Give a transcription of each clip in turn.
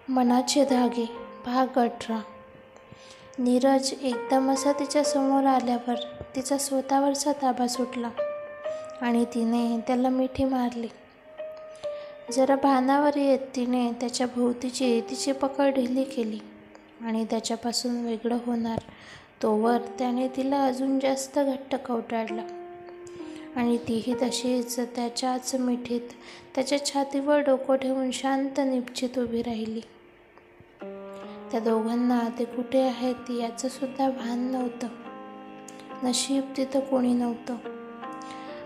मनाचे धागे भाग 18. नीरज एकदम असा तिच्या समोर आल्यावर तिचा स्वतःवरचा ताबा सुटला आणि तिने त्याला मिठी मारली. जरा भानावर येत तिने त्याच्या भोवतीची तिची पकड ढिली केली आणि त्याच्यापासून वेगळं होणार तोवर त्याने तिला अजून जास्त घट्ट कवटाळला आणि तीही तशीच त्याच्याच मिठीत त्याच्या छातीवर डोकं ठेवून शांत निपचित उभी राहिली. त्या दोघांना ते कुठे आहेत याचं सुद्धा भान नव्हतं. नशीब तिथं कोणी नव्हतं.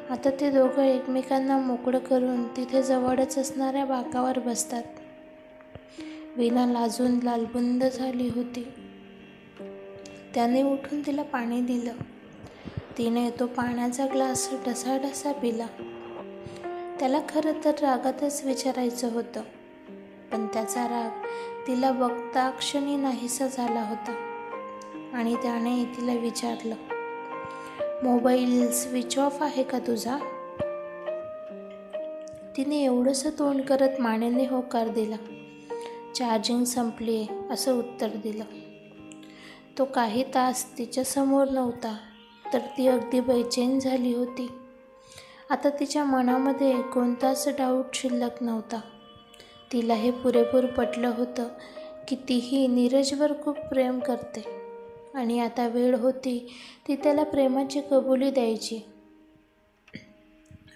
आता ते दोघं एकमेकांना मोकळं करून तिथे जवळच असणाऱ्या बाकावर बसतात. वीणा लाजून लालबुंद झाली होती. त्याने उठून तिला पाणी दिलं. तिने तो पाण्याचा ग्लास ढसाढसा पिला. त्याला खरं तर रागातच विचारायचं होतं, पण त्याचा राग तिला बघता क्षणी नाहीसा झाला होता आणि त्याने तिला विचारलं, मोबाईल स्विच ऑफ आहे का तुझा? तिने एवढंसं तोंड करत मानेने होकार दिला. चार्जिंग संपली असं उत्तर दिलं. तो काही तास तिच्या समोर नव्हता तर ती अगदी बेचैन झाली होती. आता तिच्या मनामध्ये कोणताच डाऊट शिल्लक नव्हता. तिला हे पुरेपूर पटलं होतं की तीही नीरजवर खूप प्रेम करते आणि आता वेळ होती ती त्याला प्रेमाची कबुली द्यायची.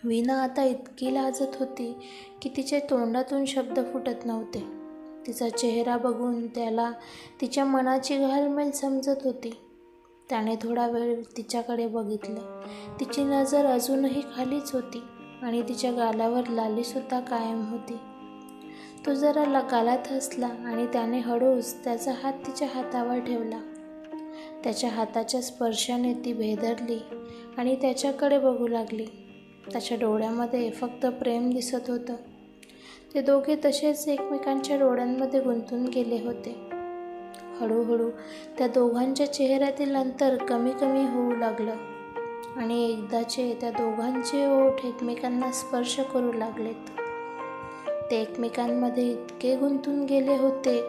वीणा आता इतकी लाजत होती की तिच्या तोंडातून शब्द फुटत नव्हते. तिचा चेहरा बघून त्याला तिच्या मनाची घालमेल समजत होती. त्याने थोडा वेळ तिच्याकडे बघितलं. तिची नजर अजूनही खालीच होती आणि तिच्या गालावर लालीसुद्धा कायम होती. तो जरा गालात हसला आणि त्याने हळूच त्याचा हात तिच्या हातावर ठेवला. त्याच्या हाताच्या स्पर्शाने ती भेदरली आणि त्याच्याकडे बघू लागली. त्याच्या डोळ्यामध्ये फक्त प्रेम दिसत होतं. ते दोघे तसेच एकमेकांच्या डोळ्यांमध्ये गुंतून गेले होते. हळूहळू त्या दोघांच्या चेहऱ्यातील अंतर कमी कमी होऊ लागलं आणि एकदाचे त्या दोघांचे ओठ एकमेकांना स्पर्श करू लागलेत. ते एकमेकांमध्ये इतके गुंतून गेले होते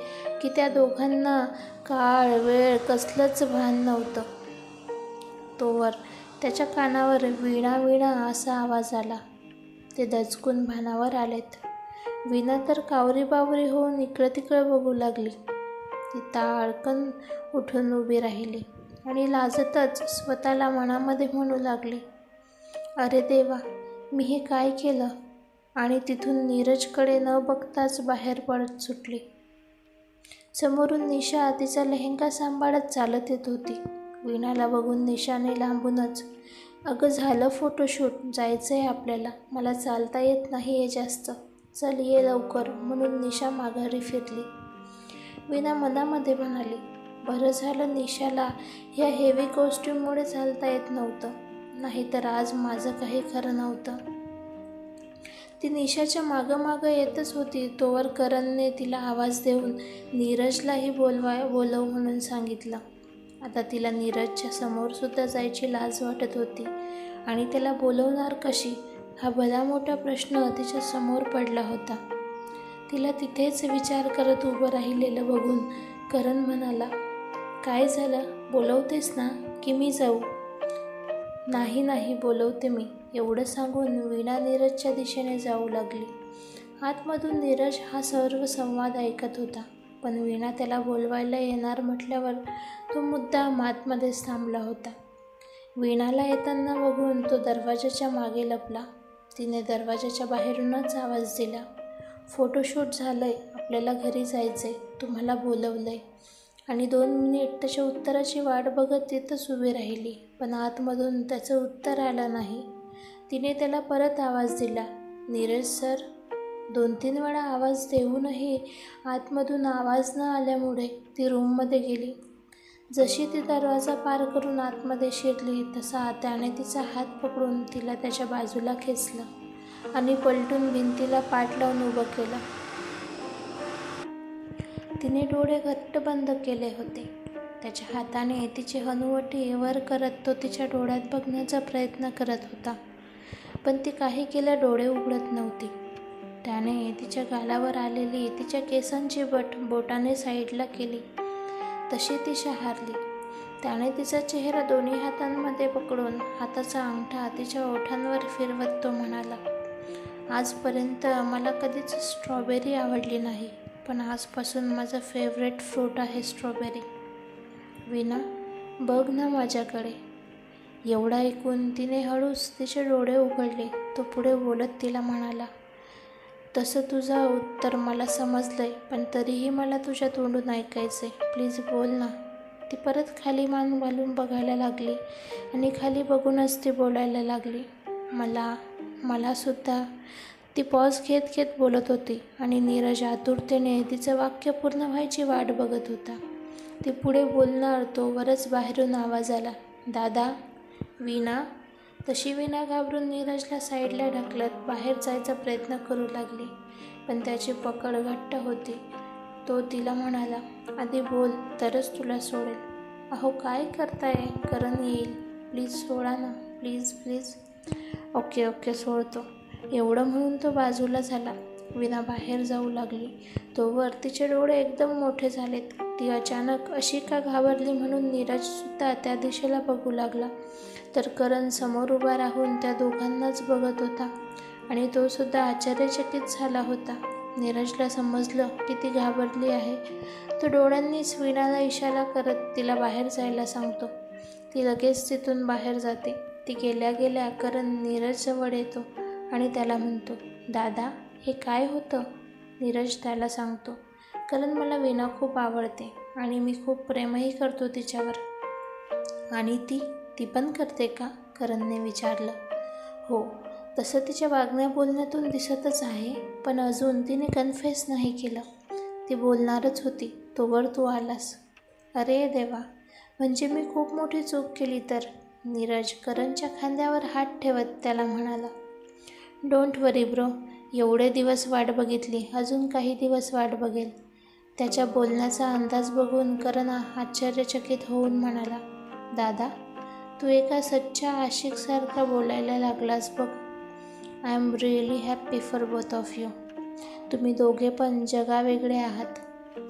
की त्या दोघांना काळ वेळ कसलंच भान नव्हतं. तोवर त्याच्या कानावर वीणा वीणा असा आवाज आला. ते दचकून भानावर आलेत. वीणा तर कावरीबावरी होऊन इकडं तिकडं बघू लागली. ती ताडकन उठून उभी राहिली आणि लाजतच स्वतःला मनामध्ये म्हणू लागली, अरे देवा, मी हे काय केलं? आणि तिथून नीरजकडे न बघताच बाहेर पडत सुटली. समोरून निशा तिचा लेहंगा सांभाळत चालत येत होती. वीणाला बघून निशाने लांबूनच, अगं झालं फोटोशूट, जायचंय आपल्याला, मला चालता येत नाही आहे जास्त, चल ये लवकर, म्हणून निशा माघारी फिरली. वीणा मनामध्ये म्हणाली, बरं झालं निशाला ह्या हेवी कॉस्ट्यूममुळे चालता येत नव्हतं, नाहीतर आज माझं काही खरं नव्हतं. ती निशाच्या मागं येतच होती तोवर करणने तिला आवाज देऊन नीरजलाही बोलव म्हणून सांगितलं. आता तिला नीरजच्या समोरसुद्धा जायची लाज वाटत होती आणि त्याला बोलवणार कशी हा भला मोठा प्रश्न तिच्या समोर पडला होता. तिला तिथेच विचार करत उभं राहिलेलं बघून करण म्हणाला, काय झालं, बोलवतेस ना की मी जाऊ? नाही नाही, बोलवते मी, एवढं सांगून वीणा नीरजच्या दिशेने जाऊ लागली. आतमधून नीरज हा सर्व संवाद ऐकत होता, पण वीणा त्याला बोलवायला येणार म्हटल्यावर तो मुद्दाम आतमध्येच थांबला होता. वीणाला येताना बघून तो दरवाजाच्या मागे लपला. तिने दरवाजाच्या बाहेरूनच आवाज दिला, फोटोशूट झालंय, आपल्याला घरी जायचंय, तुम्हाला बोलवलंय. आणि 2 मिनिट त्याच्या उत्तराची वाट बघत तिथंच उभी राहिली, पण आतमधून त्याचं उत्तर आलं नाही. तिने त्याला परत आवाज दिला, नीरज सर. 2-3 वेळा आवाज देऊनही आतमधून आवाज न आल्यामुळे ती रूममध्ये गेली. जशी ती दरवाजा पार करून आतमध्ये शिरली तसा त्याने तिचा हात पकडून तिला त्याच्या बाजूला खेचलं आणि पलटून भिंतीला पाठ लावून उभं केलं. तिने डोळे घट्ट बंद केले होते. त्याच्या हाताने तिची हनुवटी वर करत तो तिच्या डोळ्यात बघण्याचा प्रयत्न करत होता, पण ती काही केल्या डोळे उघडत नव्हती. त्याने तिच्या गालावर आलेली तिच्या केसांची बोटाने साईडला केली. तशी ती शहारली. त्याने तिचा चेहरा दोन्ही हातांमध्ये पकडून हाताचा अंगठा तिच्या ओठांवर फिरवत तो म्हणाला, आजपर्यंत मला कधीच स्ट्रॉबेरी आवडली नाही, पण आजपासून माझं फेवरेट फ्रूट आहे स्ट्रॉबेरी. वीणा, बघ ना माझ्याकडे. एवढं ऐकून तिने हळूच तिचे डोळे उघडले. तो पुढे बोलत तिला म्हणाला, तसं तुझं उत्तर मला समजलंय, पण तरीही मला तुझ्या तोंडून ऐकायचंय. प्लीज बोल ना. ती परत खाली मान घालून बघायला लागली आणि खाली बघूनच ती बोलायला लागली. मला सुद्धा. ती पॉज घेत घेत बोलत होती आणि नीरज आतुरतेने तिचं वाक्य पूर्ण व्हायची वाट बघत होता. ती पुढे बोलणार तोवरच बाहेरून आवाज आला, दादा. वीणा. तशी वीणा घाबरून नीरजला साईडला ढकलत बाहेर जायचा प्रयत्न करू लागली, पण त्याची पकड घट्ट होती. तो तिला म्हणाला, आधी बोल तरच तुला सोडेल. अहो काय करताय, करण येईल. प्लीज सोडा ना, प्लीज प्लीज. ओके सोडतो. एवढं म्हणून तो बाजूला झाला. वीणा बाहेर जाऊ लागली. तोवर तिचे डोळे एकदम मोठे झालेत. ती अचानक अशी का घाबरली म्हणून नीरजसुद्धा त्या दिशेला बघू लागला, तर करण समोर उभा राहून त्या दोघांनाच बघत होता आणि तो सुद्धा आश्चर्यचकित झाला होता. नीरजला समजलं की ती घाबरली आहे. तो डोळ्यांनीच वीणाला इशारा करत तिला बाहेर जायला सांगतो. ती लगेच तिथून बाहेर जाते. ती गेल्या गेल्या करण नीरजजवळ येतो आणि त्याला म्हणतो, दादा, हे काय होतं? नीरज त्याला सांगतो, कारण मला वीणा खूप आवडते आणि मी खूप प्रेमही करतो तिच्यावर. आणि ती पण करते का? करणने विचारलं. हो, तसं तिच्या वागण्या बोलण्यातून दिसतच आहे, पण अजून तिने कन्फेस नाही केलं. ती बोलणारच होती तोवर तू आलास. अरे देवा, म्हणजे मी खूप मोठी चूक केली तर? नीरज करणच्या खांद्यावर हात ठेवत त्याला म्हणाला. डोंट वरी ब्रो, एवढे दिवस वाट बघितली, अजून काही दिवस वाट बघेल. त्याच्या बोलण्याचा अंदाज बघून करण आश्चर्यचकित होऊन म्हणाला, दादा, तू एका सच्च्या आशिकसारखा बोलायला लागलास बघ. I am really happy for both of you. तुम्ही दोघे पण जगावेगळे आहात.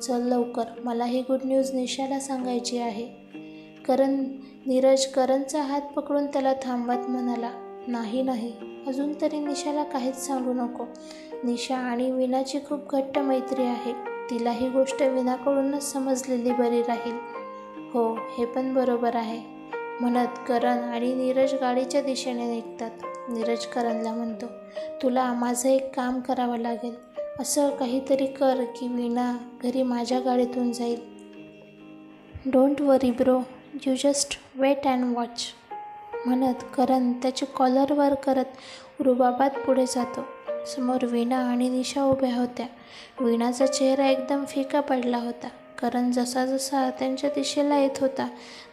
चल लवकर, मला ही गुड न्यूज निशाला सांगायची आहे. नीरज करणचा हात पकडून त्याला थांबवत म्हणाला, नाही, अजून तरी निशाला काहीच सांगू नको. निशा आणि वीणाची खूप घट्ट मैत्री आहे. तिला ही गोष्ट वीणाकडूनच समजलेली बरी राहील. हो, हे पण बरोबर आहे, म्हणत करण आणि नीरज गाडीच्या दिशेने निघतात. नीरज करणला म्हणतो, तुला माझं एक काम करावं लागेल. असं काहीतरी कर की वीणा घरी माझ्या गाडीतून जाईल. Don't worry bro, you just wait and watch. म्हणत करण त्याची कॉलर वर करत रुबाबात पुढे जातो. समोर वीणा आणि निशा उभ्या होत्या. वीणाचा चेहरा एकदम फिका पडला होता. करण जसा त्यांच्या दिशेला येत होता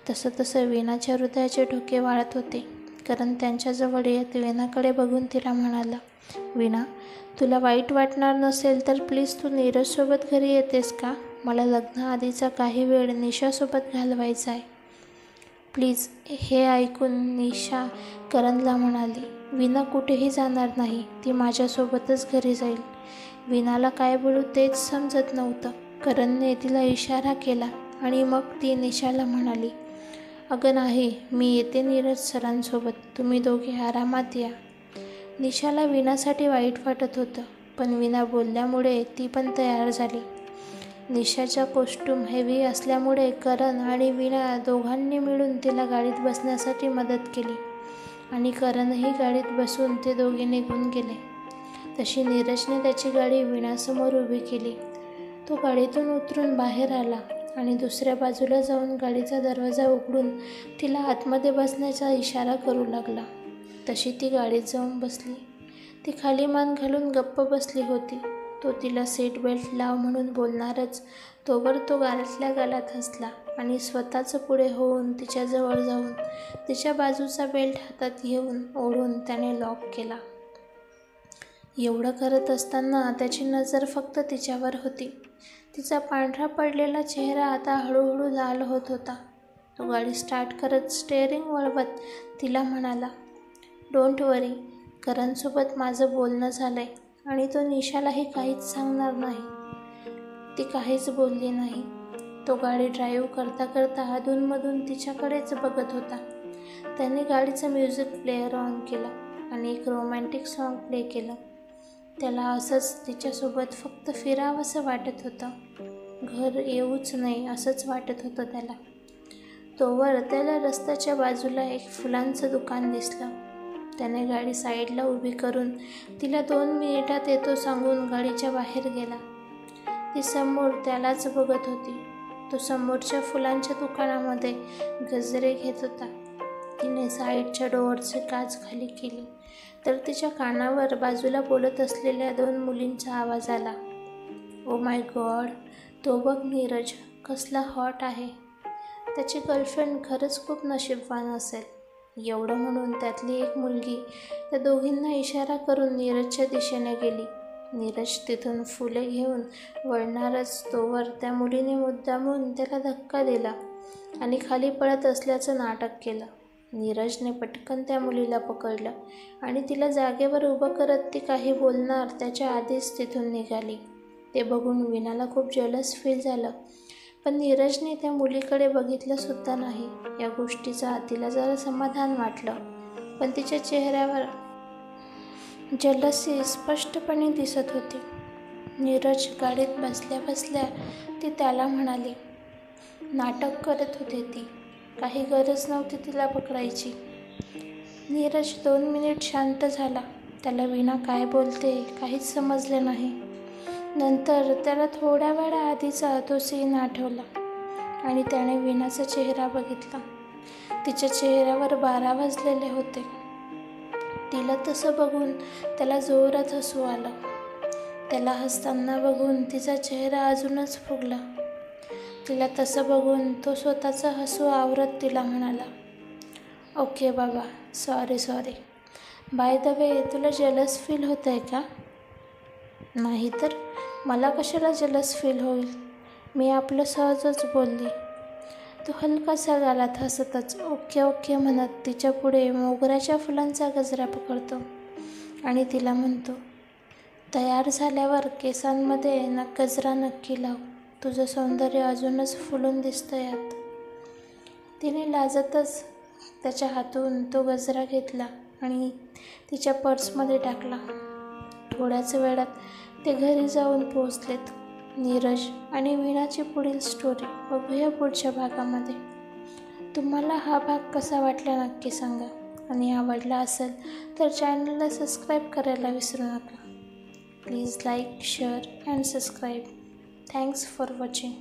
तसं वीणाच्या हृदयाचे ठोके वाढत होते. करण त्यांच्याजवळ येत वीणाकडे बघून तिला म्हणाला, वीणा, तुला वाईट वाटणार नसेल तर प्लीज तू नीरजसोबत घरी येतेस का? मला लग्नाआधीचा काही वेळ निशासोबत घालवायचा आहे. प्लीज. हे ऐकून निशा करणला म्हणाली, वीणा कुठेही जाणार नाही, ती माझ्यासोबतच घरी जाईल. वीणाला काय बोलू तेच समजत नव्हतं. करणने तिला इशारा केला आणि मग ती निशाला म्हणाली, अगं नाही, मी येते नीरज सरांसोबत, तुम्ही दोघे आरामात या. निशाला वीणासाठी वाईट वाटत होतं, पण वीणा बोलल्यामुळे ती पण तयार झाली. निशाचा कॉस्ट्यूम हेवी असल्यामुळे करण आणि वीणा दोघांनी मिळून तिला गाडीत बसण्यासाठी मदत केली आणि करणही गाडीत बसून ते दोघे निघून गेले. तशी नीरजने त्याची गाडी वीणासमोर उभी केली. तो गाडीतून उतरून बाहेर आला आणि दुसऱ्या बाजूला जाऊन गाडीचा दरवाजा उघडून तिला आतमध्ये बसण्याचा इशारा करू लागला. तशी ती गाडीत जाऊन बसली. ती खाली मान घालून गप्प बसली होती. तो तिला सीट बेल्ट लाव म्हणून बोलणारच तोवर तो गालातल्या गालात हसला आणि स्वतःच पुढे होऊन तिच्याजवळ जाऊन तिच्या बाजूचा बेल्ट हातात घेऊन ओढून त्याने लॉक केला. एवढं करत असताना त्याची नजर फक्त तिच्यावर होती. तिचा पांढरा पडलेला चेहरा आता हळूहळू लाल होत होता. तो गाडी स्टार्ट करत स्टेअरिंग वळवत तिला म्हणाला, डोंट वरी, करणसोबत माझं बोलणं झालंय. आणि तो निशालाही काहीच सांगणार नाही. ती काहीच बोलली नाही. तो गाडी ड्राईव्ह करता करता अधूनमधून तिच्याकडेच बघत होता. त्याने गाडीचं म्युझिक प्लेअर ऑन केलं आणि एक रोमॅन्टिक सॉन्ग प्ले केलं. त्याला असंच तिच्यासोबत फक्त फिरावंसं वाटत होतं. घर येऊच नाही असंच वाटत होतं त्याला. तोवर त्याला रस्त्याच्या बाजूला एक फुलांचं दुकान दिसलं. त्याने गाडी साईडला उभी करून तिला 2 मिनिटात येतो सांगून गाडीच्या बाहेर गेला. ती समोर त्यालाच बघत होती. तो समोरच्या फुलांच्या दुकानामध्ये गजरे घेत होता. तिने साईडच्या डोअरचे काच खाली केली तर तिच्या कानावर बाजूला बोलत असलेल्या 2 मुलींचा आवाज आला. ओ माय गॉड, तो बघ नीरज कसला हॉट आहे. त्याची गर्लफ्रेंड खरंच खूप नशीबवान असेल. एवढं म्हणून त्यातली एक मुलगी त्या दोघींना इशारा करून नीरजच्या दिशेने गेली. नीरज तिथून फुले घेऊन वळणारच तोवर त्या मुलीने मुद्दामून त्याला धक्का दिला आणि खाली पडत असल्याचं नाटक केलं. नीरजने पटकन त्या मुलीला पकडलं आणि तिला जागेवर उभं करत ती काही बोलणार त्याच्या आधीच तिथून निघाली. ते बघून वीणाला खूप जलस फील झालं, पण नीरजने त्या मुलीकडे बघितलंसुद्धा नाही. या गोष्टीचा तिला जरा समाधान वाटलं, पण तिच्या चेहऱ्यावर जलसी स्पष्टपणे दिसत होती. नीरज गाडीत बसल्या बसल्या ती त्याला म्हणाली. नाटक करत होती ती, काही गरज नव्हती तिला पकडायची. नीरज 2 मिनिट शांत झाला. त्याला वीणा काय बोलते काहीच समजले नाही. नंतर त्याला थोड्या वेळाआधीचा तो सीन आठवला आणि त्याने वीणाचा चेहरा बघितला. तिच्या चेहऱ्यावर 12 वाजलेले होते. तिला तसं बघून त्याला जोरात हसू आलं. त्याला हसताना बघून तिचा चेहरा अजूनच फुगला. तिला तसं बघून तो स्वतःचं हसू आवरत तिला म्हणाला, ओके बाबा, सॉरी. बाय द वे, तुला जलस फील होत आहे का? नाही तर मला कशाला जलस फील होईल. मी आपलं सहजच बोलली. तो हलकासा गालात हसतच ओके म्हणत तिच्या पुढे मोगऱ्याच्या फुलांचा गजरा पकडतो आणि तिला म्हणतो, तयार झाल्यावर केसांमध्ये गजरा नक्की लाव. तुझं सौंदर्य अजूनच फुलून दिसतं यात. तिने लाजतच त्याच्या हातून तो गजरा घेतला आणि तिच्या पर्समध्ये टाकला. थोड्याच वेळात ते घरी जाऊन पोहोचलेत. नीरज आणि वीणाची पुढील स्टोरी बघूया पुढच्या भागामध्ये. तुम्हाला हा भाग कसा वाटला नक्की सांगा आणि आवडला असेल तर चॅनलला सबस्क्राईब करायला विसरू नका. Please like, share and subscribe. Thanks for watching.